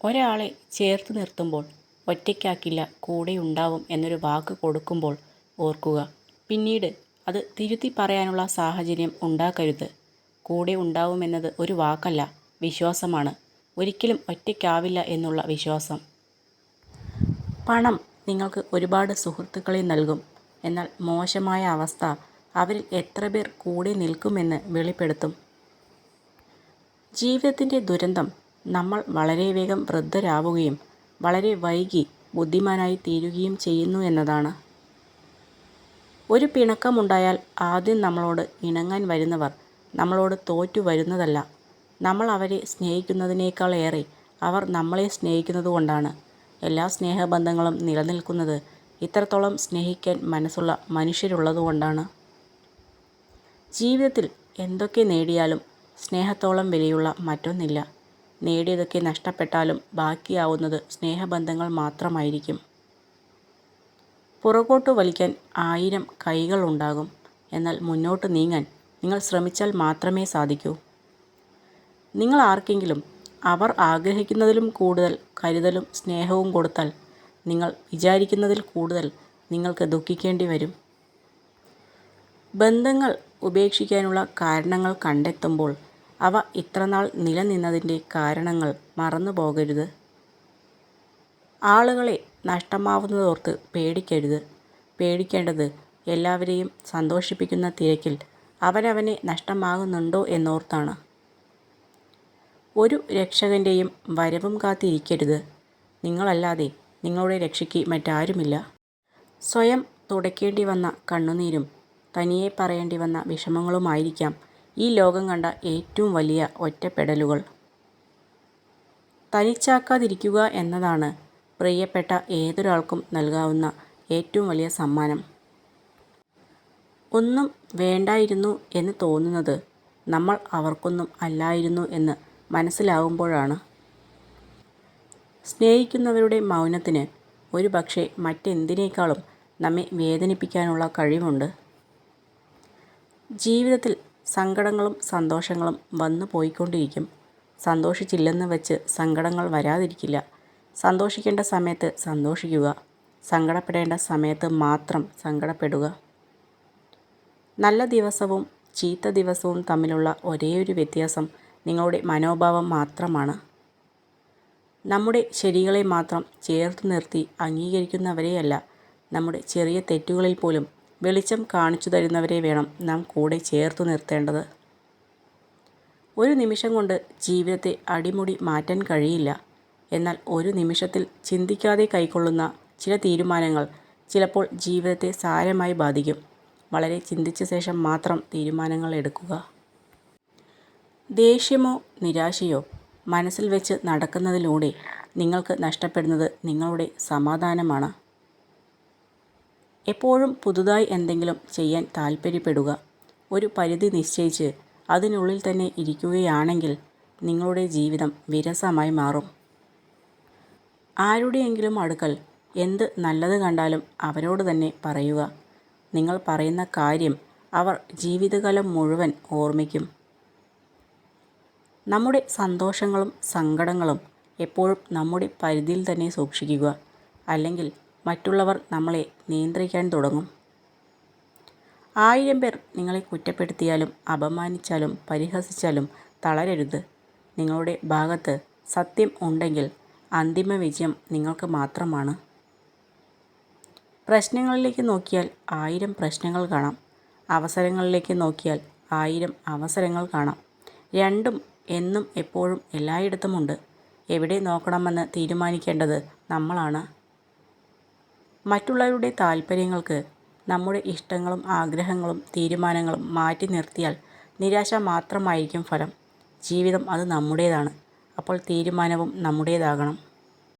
ഒരാളെ ചേർത്ത് നിർത്തുമ്പോൾ ഒറ്റയ്ക്കാക്കില്ല കൂടെയുണ്ടാവും എന്നൊരു വാക്ക് കൊടുക്കുമ്പോൾ ഓർക്കുക. പിന്നീട് അത് തിരുത്തി പറയാനുള്ള സാഹചര്യം ഉണ്ടാക്കരുത്. കൂടെ ഉണ്ടാവുമെന്നത് ഒരു വാക്കല്ല, വിശ്വാസമാണ്. ഒരിക്കലും ഒറ്റയ്ക്കാവില്ല എന്നുള്ള വിശ്വാസം. പണം നിങ്ങൾക്ക് ഒരുപാട് സുഹൃത്തുക്കളെ നൽകും. എന്നാൽ മോശമായ അവസ്ഥ അവരിൽ എത്ര പേർ കൂടെ നിൽക്കുമെന്ന് വെളിപ്പെടുത്തും. ജീവിതത്തിൻ്റെ ദുരന്തം നമ്മൾ വളരെ വേഗം വൃദ്ധരാവുകയും വളരെ വൈകി ബുദ്ധിമാനായി തീരുകയും ചെയ്യുന്നു എന്നതാണ്. ഒരു പിണക്കമുണ്ടായാൽ ആദ്യം നമ്മളോട് ഇണങ്ങാൻ വരുന്നവർ നമ്മളോട് തോറ്റു വരുന്നതല്ല. നമ്മൾ അവരെ സ്നേഹിക്കുന്നതിനേക്കാൾ ഏറെ അവർ നമ്മളെ സ്നേഹിക്കുന്നതുകൊണ്ടാണ്. എല്ലാ സ്നേഹബന്ധങ്ങളും നിലനിൽക്കുന്നത് ഇത്രത്തോളം സ്നേഹിക്കാൻ മനസ്സുള്ള മനുഷ്യരുള്ളതുകൊണ്ടാണ്. ജീവിതത്തിൽ എന്തൊക്കെ നേടിയാലും സ്നേഹത്തോളം വിലയുള്ള മറ്റൊന്നില്ല. നേടിയതൊക്കെ നഷ്ടപ്പെട്ടാലും ബാക്കിയാവുന്നത് സ്നേഹബന്ധങ്ങൾ മാത്രമായിരിക്കും. പുറകോട്ട് വലിക്കാൻ 1000 കൈകളുണ്ടാകും. എന്നാൽ മുന്നോട്ട് നീങ്ങാൻ നിങ്ങൾ ശ്രമിച്ചാൽ മാത്രമേ സാധിക്കൂ. നിങ്ങൾ ആർക്കെങ്കിലും അവർ ആഗ്രഹിക്കുന്നതിലും കൂടുതൽ കരുതലും സ്നേഹവും കൊടുത്താൽ നിങ്ങൾ വിചാരിക്കുന്നതിൽ കൂടുതൽ നിങ്ങൾക്ക് ദുഃഖിക്കേണ്ടി വരും. ബന്ധങ്ങൾ ഉപേക്ഷിക്കാനുള്ള കാരണങ്ങൾ കണ്ടെത്തുമ്പോൾ അവ ഇത്രനാൾ നിലനിന്നതിൻ്റെ കാരണങ്ങൾ മറന്നു പോകരുത്. ആളുകളെ നഷ്ടമാവുന്നതോർത്ത് പേടിക്കരുത്. പേടിക്കേണ്ടത് എല്ലാവരെയും സന്തോഷിപ്പിക്കുന്ന തിരക്കിൽ അവനവനെ നഷ്ടമാകുന്നുണ്ടോ എന്നോർത്താണ്. ഒരു രക്ഷകൻ്റെയും വരവും കാത്തിരിക്കരുത്. നിങ്ങളല്ലാതെ നിങ്ങളുടെ രക്ഷയ്ക്ക് മറ്റാരുമില്ല. സ്വയം തുടയ്ക്കേണ്ടി വന്ന കണ്ണുനീരും തനിയെ പറയേണ്ടി വന്ന വിഷമങ്ങളുമായിരിക്കാം ഈ ലോകം കണ്ട ഏറ്റവും വലിയ ഒറ്റപ്പെടലുകൾ. തനിച്ചാക്കാതിരിക്കുക എന്നതാണ് പ്രിയപ്പെട്ട ഏതൊരാൾക്കും നൽകാവുന്ന ഏറ്റവും വലിയ സമ്മാനം. ഒന്നും വേണ്ടായിരുന്നു എന്ന് തോന്നുന്നത് നമ്മൾ അവർക്കൊന്നും അല്ലായിരുന്നു എന്ന് മനസ്സിലാവുമ്പോഴാണ്. സ്നേഹിക്കുന്നവരുടെ മൗനത്തിന് ഒരുപക്ഷെ മറ്റെന്തിനേക്കാളും നമ്മെ വേദനിപ്പിക്കാനുള്ള കഴിവുണ്ട്. ജീവിതത്തിൽ സങ്കടങ്ങളും സന്തോഷങ്ങളും വന്നു പോയിക്കൊണ്ടിരിക്കും. സന്തോഷിച്ചില്ലെന്ന് വച്ച് സങ്കടങ്ങൾ വരാതിരിക്കില്ല. സന്തോഷിക്കേണ്ട സമയത്ത് സന്തോഷിക്കുക. സങ്കടപ്പെടേണ്ട സമയത്ത് മാത്രം സങ്കടപ്പെടുക. നല്ല ദിവസവും ചീത്ത ദിവസവും തമ്മിലുള്ള ഒരേയൊരു വ്യത്യാസം നിങ്ങളുടെ മനോഭാവം മാത്രമാണ്. നമ്മുടെ ശരികളെ മാത്രം ചേർത്തു നിർത്തി അംഗീകരിക്കുന്നവരെയല്ല, നമ്മുടെ ചെറിയ തെറ്റുകളിൽ പോലും വെളിച്ചം കാണിച്ചു തരുന്നവരെ വേണം നാം കൂടെ ചേർത്തു നിർത്തേണ്ടത്. ഒരു നിമിഷം കൊണ്ട് ജീവിതത്തെ അടിമുടി മാറ്റാൻ കഴിയില്ല. എന്നാൽ ഒരു നിമിഷത്തിൽ ചിന്തിക്കാതെ കൈക്കൊള്ളുന്ന ചില തീരുമാനങ്ങൾ ചിലപ്പോൾ ജീവിതത്തെ സാരമായി ബാധിക്കും. വളരെ ചിന്തിച്ച ശേഷം മാത്രം തീരുമാനങ്ങൾ എടുക്കുക. ദേഷ്യമോ നിരാശയോ മനസ്സിൽ വെച്ച് നടക്കുന്നതിലൂടെ നിങ്ങൾക്ക് നഷ്ടപ്പെടുന്നത് നിങ്ങളുടെ സമാധാനമാണ്. എപ്പോഴും പുതുതായി എന്തെങ്കിലും ചെയ്യാൻ താൽപ്പര്യപ്പെടുക. ഒരു പരിധി നിശ്ചയിച്ച് അതിനുള്ളിൽ തന്നെ ഇരിക്കുകയാണെങ്കിൽ നിങ്ങളുടെ ജീവിതം വിരസമായി മാറും. ആരുടെയെങ്കിലും അടുക്കൽ എന്ത് നല്ലത് കണ്ടാലും അവരോട് തന്നെ പറയുക. നിങ്ങൾ പറയുന്ന കാര്യം അവർ ജീവിതകാലം മുഴുവൻ ഓർമ്മിക്കും. നമ്മുടെ സന്തോഷങ്ങളും സങ്കടങ്ങളും എപ്പോഴും നമ്മുടെ പരിധിയിൽ തന്നെ സൂക്ഷിക്കുക. അല്ലെങ്കിൽ മറ്റുള്ളവർ നമ്മളെ നിയന്ത്രിക്കാൻ തുടങ്ങും. 1000 പേർ നിങ്ങളെ കുറ്റപ്പെടുത്തിയാലും അപമാനിച്ചാലും പരിഹസിച്ചാലും തളരരുത്. നിങ്ങളുടെ ഭാഗത്ത് സത്യം ഉണ്ടെങ്കിൽ അന്തിമ വിജയം നിങ്ങൾക്ക് മാത്രമാണ്. പ്രശ്നങ്ങളിലേക്ക് നോക്കിയാൽ 1000 പ്രശ്നങ്ങൾ കാണാം. അവസരങ്ങളിലേക്ക് നോക്കിയാൽ 1000 അവസരങ്ങൾ കാണാം. രണ്ടും എന്നും എപ്പോഴും എല്ലായിടത്തുമുണ്ട്. എവിടെ നോക്കണമെന്ന് തീരുമാനിക്കേണ്ടത് നമ്മളാണ്. മറ്റുള്ളവരുടെ താൽപ്പര്യങ്ങൾക്ക് നമ്മുടെ ഇഷ്ടങ്ങളും ആഗ്രഹങ്ങളും തീരുമാനങ്ങളും മാറ്റി നിർത്തിയാൽ നിരാശ മാത്രമായിരിക്കും ഫലം. ജീവിതം അത് നമ്മുടേതാണ്. അപ്പോൾ തീരുമാനവും നമ്മുടേതാകണം.